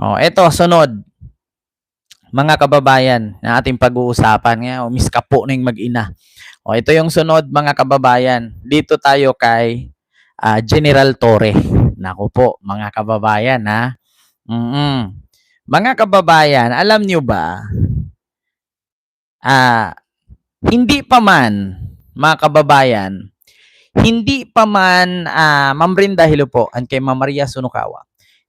Eto, sunod. Mga kababayan na ating pag-uusapan nga, miss ka po ng mag-ina. Ito yung sunod mga kababayan. Dito tayo kay General Torre. Naku po, mga kababayan ha. Mga kababayan, alam nyo ba, hindi pa man, mga kababayan, hindi pa man, Ma'am Brenda, hello po, and kay Ma'am Maria Sunukawa,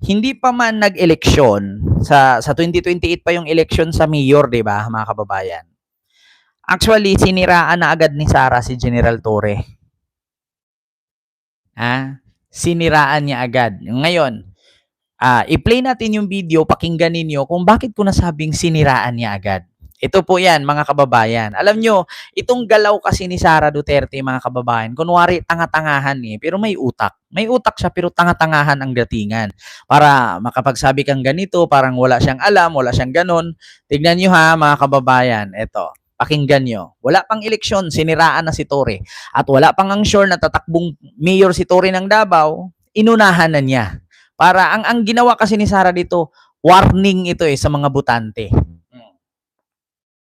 hindi pa man nag-eleksyon, sa 2028 pa yung eleksyon sa mayor, di ba, mga kababayan? Actually, siniraan na agad ni Sara si General Torre. Siniraan niya agad. Ngayon, i-play natin yung video, pakinggan ninyo kung bakit ko nasabing siniraan niya agad. Ito po yan, mga kababayan. Alam nyo, itong galaw kasi ni Sara Duterte, mga kababayan, kunwari tanga-tangahan pero may utak. May utak siya pero tanga-tangahan ang datingan. Para makapagsabi kang ganito, parang wala siyang alam, wala siyang ganon. Tignan nyo ha, mga kababayan. Ito, pakinggan nyo. Wala pang eleksyon, siniraan na si Torre. At wala pang ang sure na tatakbong mayor si Torre ng Davao, inunahan na niya. Para ang ginawa kasi ni Sara dito, warning ito sa mga butante.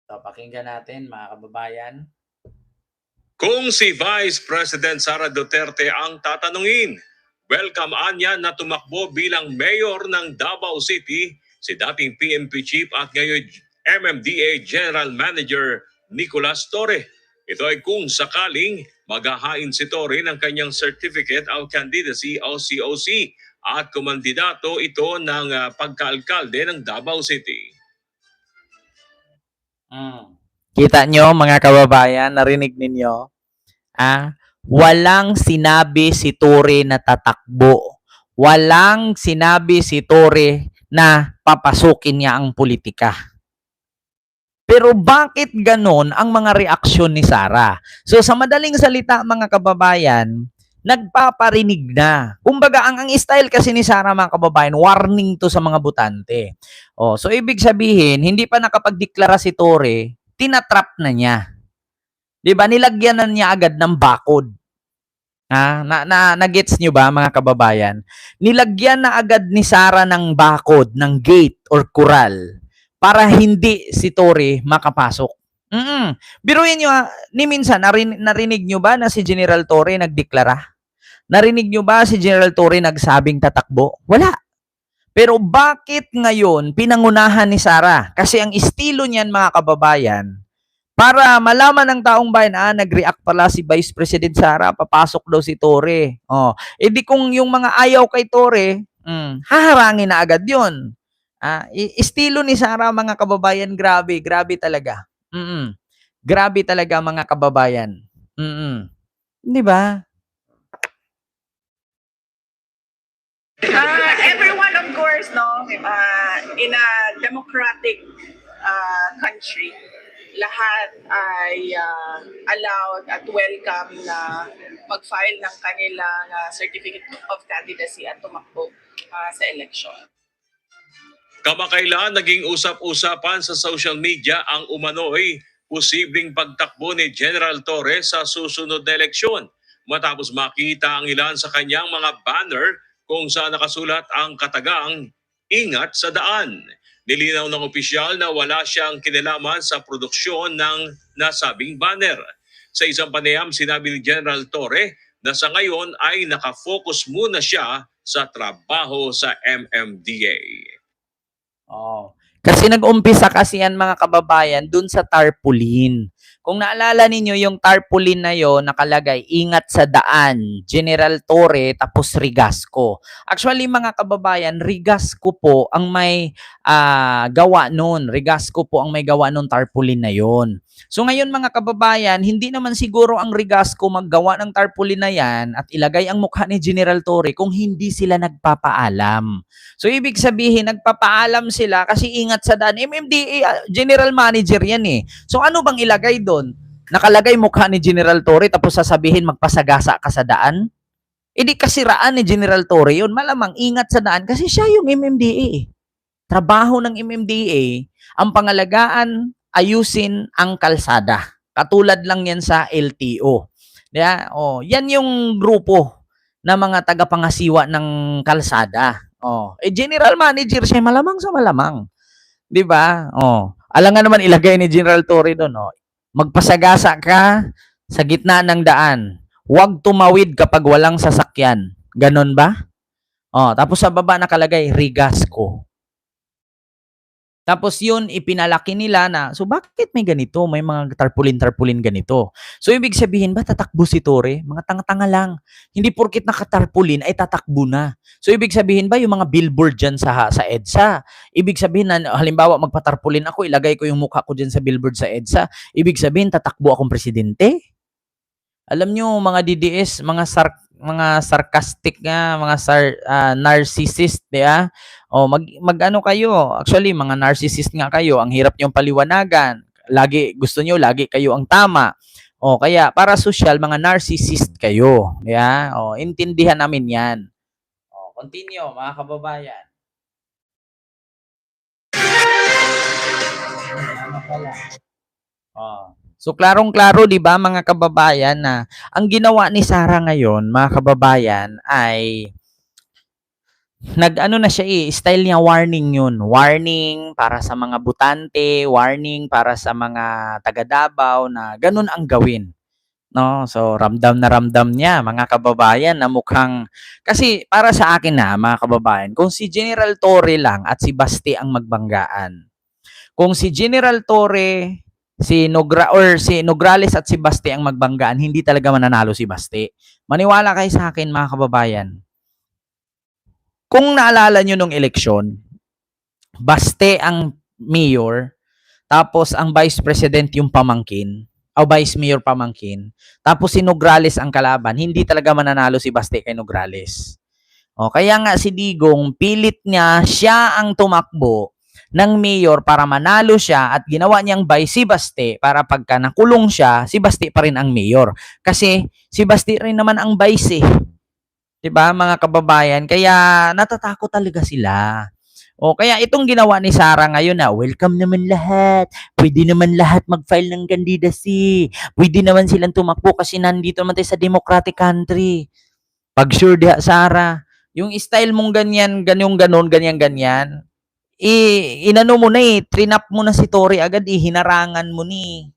So, pakinggan natin mga kababayan. Kung si Vice President Sara Duterte ang tatanungin, welcome anya na tumakbo bilang mayor ng Davao City si dating PNP Chief at ngayon MMDA General Manager Nicolas Torre. Ito ay kung sakaling maghahain si Torre ng kanyang Certificate of Candidacy o COC at kumandidato ito ng pagkaalkalde ng Davao City. Kita nyo mga kababayan, narinig ninyo? Walang sinabi si Torre na tatakbo. Walang sinabi si Torre na papasukin niya ang politika. Pero bakit ganon ang mga reaksyon ni Sara? So sa madaling salita mga kababayan, nagpaparinig na. Kumbaga ang style kasi ni Sara mga kababayan, warning to sa mga butante. So ibig sabihin, hindi pa nakapagdeklara si Torre, tinatrap na niya. 'Di ba? Nilagyan na niya agad ng bakod. Na-gets nyo ba mga kababayan? Nilagyan na agad ni Sara ng bakod, ng gate or kural para hindi si Torre makapasok. Biruin nyo, ni minsan, narinig nyo ba na si General Torre nagdeklara? Narinig nyo ba si General Torre nagsabing tatakbo? Wala. Pero bakit ngayon pinangunahan ni Sara? Kasi ang estilo niyan mga kababayan, para malaman ng taong bayan, nag-react pala si Vice President Sara, papasok daw si Torre. Edi kung yung mga ayaw kay Torre, haharangin na agad yun. Estilo ni Sara mga kababayan, grabe talaga. Grabe talaga mga kababayan. Di ba? Everyone, of course, in a democratic country, lahat ay allowed at welcome na mag-file ng kanilang Certificate of Candidacy at tumakbo sa election. Kamakailan naging usap-usapan sa social media ang umano'y posibleng pagtakbo ni General Torre sa susunod na eleksyon matapos makita ang ilan sa kanyang mga banner kung saan nakasulat ang katagang "Ingat sa daan". Nilinaw ng opisyal na wala siyang kinalaman sa produksyon ng nasabing banner. Sa isang panayam, sinabi ni General Torre na sa ngayon ay nakafocus muna siya sa trabaho sa MMDA. Kasi nag-umpisa kasi yan mga kababayan dun sa tarpaulin. Kung naalala ninyo yung tarpaulin na yon, nakalagay, "Ingat sa daan, General Torre," tapos Rigasco. Actually mga kababayan, Rigasco po ang may gawa nun. Rigasco po ang may gawa nun tarpaulin na yon. So ngayon mga kababayan, hindi naman siguro ang Rigasco maggawa ng tarpaulin na yan at ilagay ang mukha ni General Torre kung hindi sila nagpapaalam. So ibig sabihin, nagpapaalam sila kasi ingat sa daan. MMDA General Manager yan So ano bang ilagay doon? Nakalagay mukha ni General Torre tapos sasabihin magpasagasa ka sa daan? Hindi kasiraan ni General Torre yun. Malamang ingat sa daan kasi siya yung MMDA. Trabaho ng MMDA, ang pangalagaan, ayusin ang kalsada. Katulad lang yan sa LTO. Yan yung grupo na mga tagapangasiwa ng kalsada. General manager siya, malamang sa malamang. 'Di ba? Alangan naman ilagay ni General Torre doon, magpasagasa ka sa gitna ng daan. Huwag tumawid kapag walang sasakyan. Ganon ba? Tapos sa baba nakalagay, Rigasco. Tapos yun, ipinalaki nila na, so bakit may ganito? May mga tarpulin-tarpulin ganito. So ibig sabihin ba tatakbo si Torre? Mga tanga-tanga lang. Hindi porkit nakatarpulin ay tatakbo na. So ibig sabihin ba yung mga billboard dyan sa EDSA? Ibig sabihin na halimbawa magpatarpulin ako, ilagay ko yung mukha ko dyan sa billboard sa EDSA. Ibig sabihin tatakbo akong presidente? Alam nyo, mga DDS, mga sarcastic nga, mga narcissist, diya? Mag-ano kayo? Actually, mga narcissist nga kayo. Ang hirap niyong paliwanagan. Gusto niyo lagi kayo ang tama. Kaya para social, mga narcissist kayo. Diya? Intindihan namin 'yan. Continue, mga kababayan. Ano pala? So klarong-klaro 'di ba mga kababayan na ang ginawa ni Sara ngayon, mga kababayan, ay nag-ano na siya style niya warning 'yun. Warning para sa mga butante, warning para sa mga taga Davao na ganun ang gawin. No? So ramdam na ramdam niya mga kababayan na mukhang kasi para sa akin na mga kababayan, kung si General Torre lang at si Basti ang magbanggaan. Kung si General Torre si Nograles at si Basti ang magbanggaan, hindi talaga mananalo si Basti. Maniwala kayo sa akin mga kababayan. Kung naalala nyo nung eleksyon, Basti ang mayor, tapos ang vice president yung pamangkin, o vice mayor pamangkin, tapos si Nograles ang kalaban, hindi talaga mananalo si Basti kay Nograles. Kaya nga si Digong, pilit niya, siya ang tumakbo ng mayor para manalo siya at ginawa niyang vice si Basti para pagka nakulong siya, si Basti pa rin ang mayor. Kasi si Basti rin naman ang vice 'Di ba mga kababayan? Kaya natatakot talaga sila. Kaya itong ginawa ni Sara ngayon na welcome naman lahat. Pwede naman lahat mag-file ng candidacy. Pwede naman silang tumakbo kasi nandito naman tayo sa democratic country. Pag sure diha Sara, yung style mong ganyan, ganon, ganyan, inano mo na trinap mo na si Tory agad hinarangan mo ni.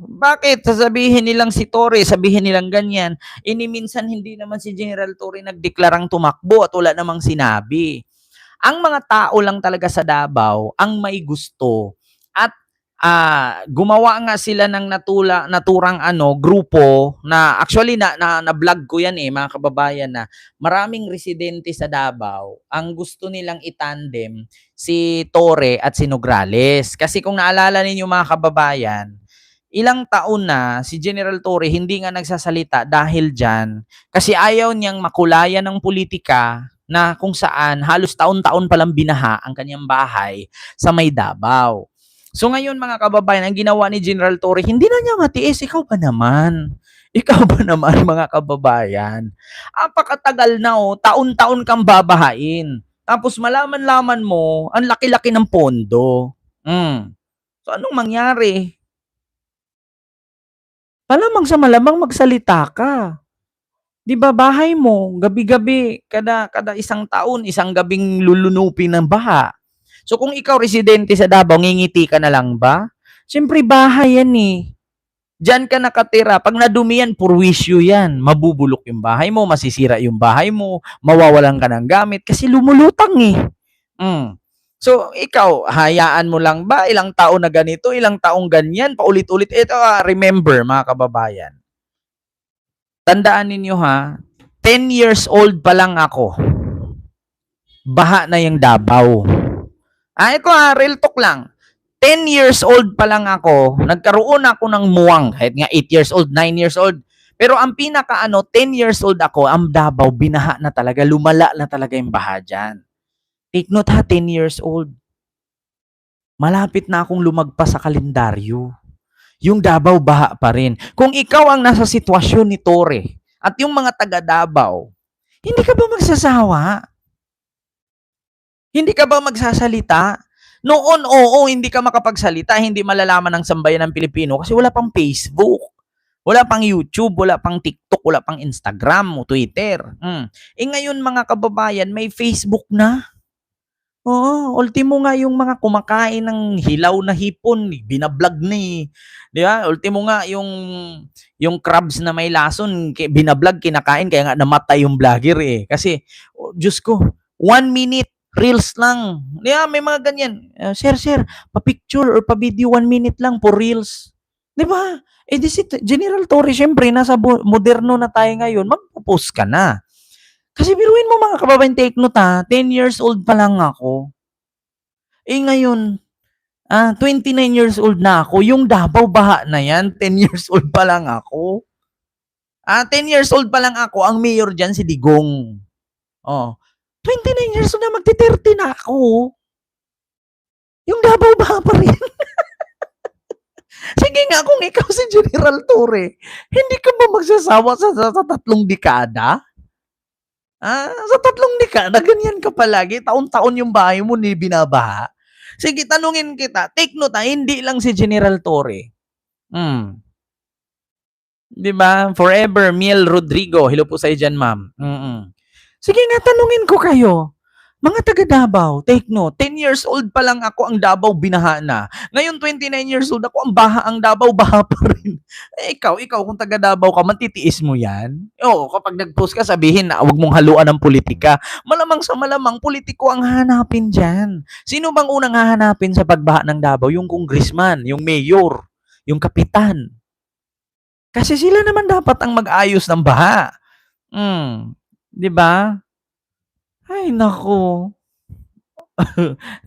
Bakit? Sasabihin nilang si Tory, sabihin nilang ganyan. Minsan hindi naman si General Tory nagdeklarang tumakbo at wala namang sinabi. Ang mga tao lang talaga sa Davao ang may gusto at gumawa nga sila ng naturang grupo na actually na vlog ko yan mga kababayan na maraming residente sa Davao ang gusto nilang itandem si Torre at si Nograles. Kasi kung naalala ninyo mga kababayan, ilang taon na si General Torre hindi nga nagsasalita dahil dyan kasi ayaw niyang makulayan ng politika na kung saan halos taon-taon palang binaha ang kanyang bahay sa may Davao. So ngayon mga kababayan, ang ginawa ni General Torre, hindi na niya matiis. Ikaw ba naman? Ikaw ba naman mga kababayan? Apakatagal na taon-taon kang babahain. Tapos malaman-laman mo, ang laki-laki ng pondo. So anong mangyari? Malamang sa malamang magsalita ka. 'Di ba bahay mo, gabi-gabi, kada isang taon, isang gabing lulunupin ng baha. So kung ikaw residente sa Davao, ngingiti ka na lang ba? Siyempre bahay yan Diyan ka nakatira. Pag nadumi yan, purwisyo yan. Mabubulok yung bahay mo, masisira yung bahay mo, mawawalan ka ng gamit kasi lumulutang So ikaw, hayaan mo lang ba? Ilang taon na ganito, ilang taong ganyan, paulit-ulit. Ito remember mga kababayan. Tandaan ninyo 10 years old pa lang ako. Baha na yung Davao. Ito real talk lang. 10 years old pa lang ako, nagkaroon ako ng muwang. Kahit nga 8 years old, 9 years old. Pero ang pinaka 10 years old ako, ang Davao, binaha na talaga, lumala na talaga yung baha dyan. Take note 10 years old. Malapit na akong lumagpas sa kalendaryo. Yung Davao, baha pa rin. Kung ikaw ang nasa sitwasyon ni Torre at yung mga taga Davao, hindi ka ba magsasawa? Hindi ka ba magsasalita? Noon, hindi ka makapagsalita, hindi malalaman ng sambayan ng Pilipino kasi wala pang Facebook. Wala pang YouTube, wala pang TikTok, wala pang Instagram o Twitter. Ngayon mga kababayan, may Facebook na. Oo, ultimo nga yung mga kumakain ng hilaw na hipon, binablog na eh. 'Di ba? Ultimo nga yung crabs na may lason, binablog, kinakain, kaya nga namatay yung vlogger eh. Kasi, Diyos ko, 1 minute, reels lang. 'Di ba? May mga ganyan. Sir, pa-picture or pa-video 1 minute lang for reels. 'Di ba? Eh di si General Torre, syempre, nasa moderno na tayo ngayon, magpo-post ka na. Kasi biruin mo mga kababayan, take note 10 years old pa lang ako. Ngayon, 29 years old na ako. Yung Davao Baha na yan, 10 years old pa lang ako. 10 years old pa lang ako, ang mayor dyan si Digong. 29 years old na, magti-30 na ako. Yung Davao Baha pa rin. Sige nga, kung ikaw si General Torre, hindi ka ba magsasawa sa 3 dekada? Sa 3 dekada, ganyan ka palagi. Taon-taon yung bahay mo ni binabaha. Sige, tanungin kita. Take note, hindi lang si General Torre. 'Di ba? Forever, Miel Rodrigo. Hello po sa iyo dyan, ma'am. Sige nga, tanungin ko kayo. Mga taga Davao, take note, 10 years old pa lang ako, ang Davao binaha na. Ngayon, 29 years old ako, ang Davao baha pa rin. Ikaw, kung taga Davao ka, matitiis mo yan? Oo, kapag nag-post ka, sabihin na huwag mong haluan ng politika. Malamang sa malamang, politiko ang hahanapin dyan. Sino bang unang hahanapin sa pagbaha ng Davao? Yung congressman, yung mayor, yung kapitan. Kasi sila naman dapat ang mag-ayos ng baha. 'Di ba? Ay, nako.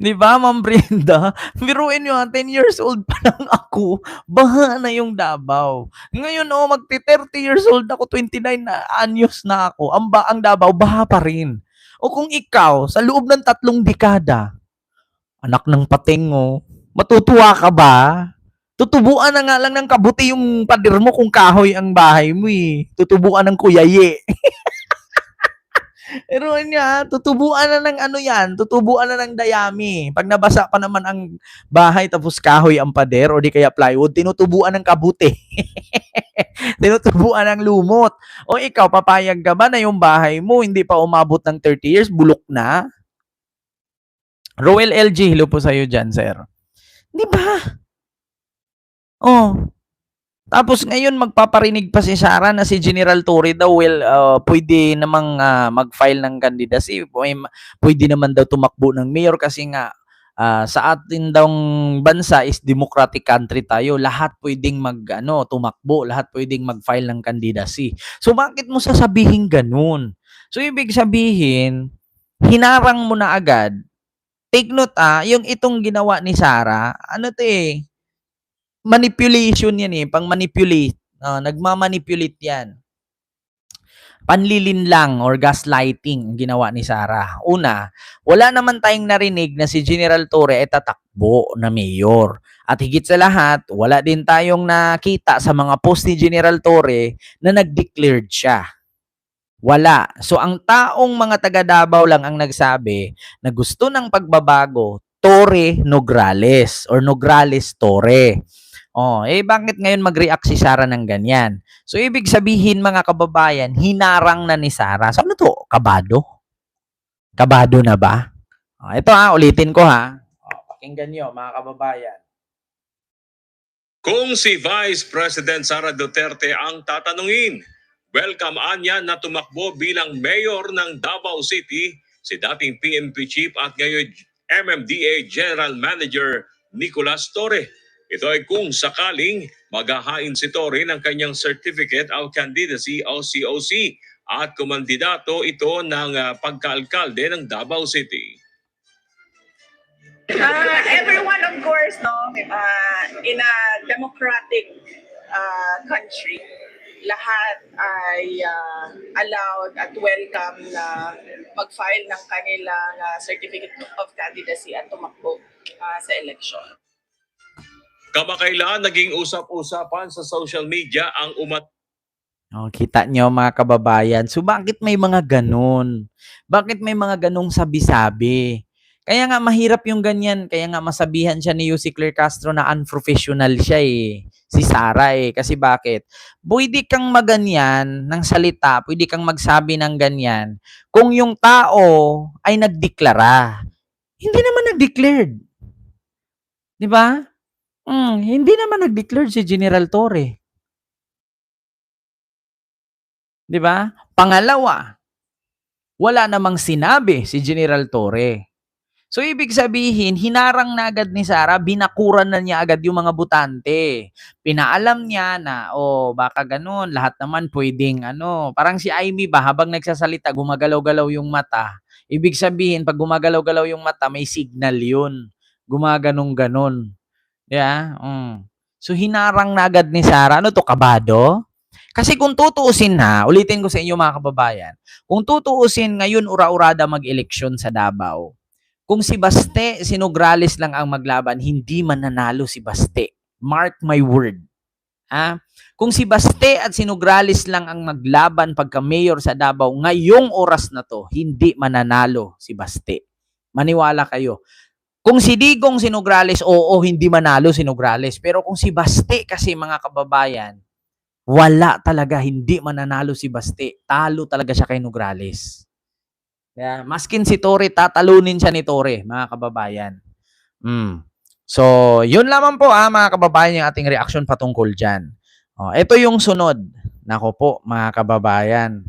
'Di ba, Ma'am Brenda? Biruin niyo 10 years old pa lang ako, baha na yung Davao. Ngayon, magti-30 years old ako, 29 na anyos na ako, ang Davao, baha pa rin. O kung ikaw, sa loob ng 3 dekada, anak ng pating, matutuwa ka ba? Tutubuan na nga lang ng kabuti yung pader mo kung kahoy ang bahay mo eh. Tutubuan ng kuyaye. Pero niya, tutubuan na ng tutubuan na ng dayami. Pag nabasa pa naman ang bahay tapos kahoy ang pader o di kaya plywood, tinutubuan ng kabuti. Tinutubuan ng lumot. O ikaw, papayag ka ba na yung bahay mo hindi pa umabot ng 30 years, bulok na? Roel LG, hello po sa iyo dyan, sir. Di ba? Tapos ngayon magpaparinig pa si Sara na si General Torre daw pwede namang mag-file ng candidacy. Pwede naman daw tumakbo ng mayor kasi nga sa atin daw bansa is democratic country tayo. Lahat pwedeng tumakbo, lahat pwedeng mag-file ng candidacy. So bakit mo sasabihin ganun? So ibig sabihin, hinarang mo na agad. Take note yung itong ginawa ni Sara, manipulation yan pang-manipulate. Nagmamanipulate yan. Panlilin lang or gaslighting ang ginawa ni Sara. Una, wala naman tayong narinig na si General Torre ay tatakbo na mayor. At higit sa lahat, wala din tayong nakita sa mga post ni General Torre na nag-declared siya. Wala. So ang taong mga taga Davao lang ang nagsabi na gusto ng pagbabago, Torre Nograles or Nograles Torre. Bakit ngayon mag-react si Sara ng ganyan? So, ibig sabihin mga kababayan, hinarang na ni Sara. So, ano to? Kabado? Kabado na ba? Ito ulitin ko pakinggan nyo mga kababayan. Kung si Vice President Sara Duterte ang tatanungin, welcome anya na tumakbo bilang mayor ng Davao City si dating PNP Chief at ngayon MMDA General Manager Nicolas Torre. Ito ay kung sakaling maghahain si Torre ng kanyang Certificate of Candidacy o COC at kumandidato ito ng pagkaalkalde ng Davao City. Everyone, of course, in a democratic country, lahat ay allowed at welcome na mag-file ng kanilang Certificate of Candidacy at tumakbo sa election. Kamakailan naging usap-usapan sa social media ang Kita nyo mga kababayan. So bakit may mga ganun? Bakit may mga ganung sabi-sabi? Kaya nga mahirap yung ganyan. Kaya nga masabihan siya ni Yussi Claire Castro na unprofessional siya si Sara eh. Kasi bakit? Pwede kang maganyan ng salita, pwede kang magsabi ng ganyan kung yung tao ay nagdeklara. Hindi naman nag-declared. Di ba? Hindi naman nag-declare si General Torre. Di ba? Pangalawa, wala namang sinabi si General Torre. So, ibig sabihin, hinarang na agad ni Sara, binakuran na niya agad yung mga butante. Pinaalam niya na, baka ganun, lahat naman pwedeng, parang si Amy ba, habang nagsasalita, gumagalaw-galaw yung mata. Ibig sabihin, pag gumagalaw-galaw yung mata, may signal yun. Gumaganong-ganon. Yeah? So, hinarang na agad ni Sara. Ano to, kabado? Kasi kung tutuusin na, ulitin ko sa inyo mga kababayan, kung tutuusin ngayon ura-urada mag-eleksyon sa Davao, kung si Baste, si Nograles lang ang maglaban, hindi mananalo si Baste. Mark my word. Kung si Baste at si Nograles lang ang maglaban pagka-mayor sa Davao, ngayong oras na to, hindi mananalo si Baste. Maniwala kayo. Kung si Digong, si Nograles, hindi manalo si Nograles. Pero kung si Baste kasi mga kababayan, wala talaga, hindi mananalo si Baste. Talo talaga siya kay Nograles. Yeah, maskin si Torre, tatalunin siya ni Torre, mga kababayan. So, yun lamang po mga kababayan yung ating reaction patungkol dyan. Ito yung sunod. Nako po, mga kababayan.